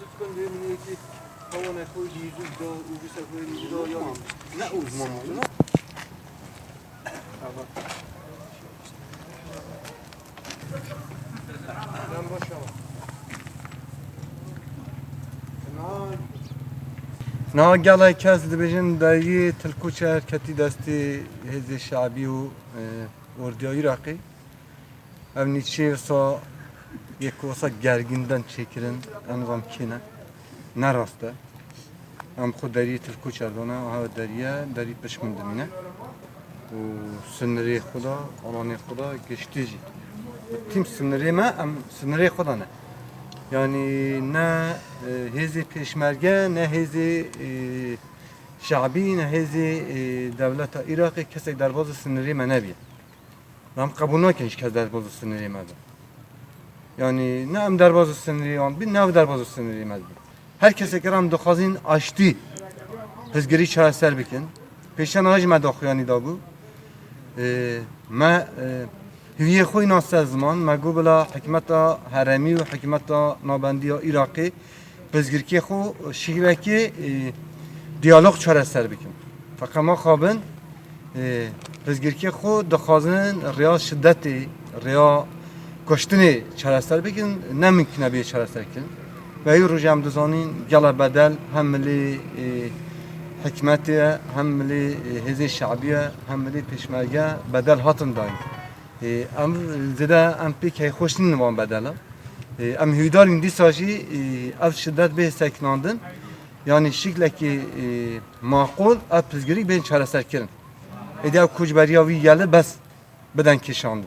تكون بيمنيكي هو أنا خوي يجوز ده وبيسافر يجوز ده يعني لا uzman oldu. Ben başa نا گله کس دبیجن دایی تلکوچ حرکتی دستی حزب شعبی و اردیایی راقی ام نیچه وسا یک وسا gerginden çekilen anlam kine ne rastı am خود داری تلکوچ اردانه و ها داری پشمندمینه و سنری خدا آنانی خدا گشتیجی تیم سنری ما ام سنری خدا نه yani ne hezi peşmerge ne hezi şabi ne hezi devlet Irak'ı kesek derbazı sınırı menebi. Ram kabul nakin hiç kez derbazı sınırı menebi. Yani ne am derbazı sınırı an bin ne derbazı sınırı menebi. Herkese keram dokazin açtı. Hızgiri çareser bikin. Peşen hacme dokuyani da bu. هویه خوی ناس زمان مگو بلا حکمت هرمی و حکمت نابندی عراقی بزرگی خو شیوه که دیالوگ چاره سر بکن فقط ما خوابن بزرگی خو دخوازن ریا شدتی ریا کشتنی چاره سر بکن نمیکنه بیه چاره سر کن و ای رو جمع دزانین گل بدل هم ملی حکمتی هم ملی هزی شعبیه هم ملی پیشمرگه بدل هاتن داین ام زده ام پیک خوش نمیوان بدلا ام هیداریم دیساجی از شدت به سکناندن یعنی شکلی که معقول از پزگری بین چاره سر کردن ایده کوچبری وی گله بس بدن کشاند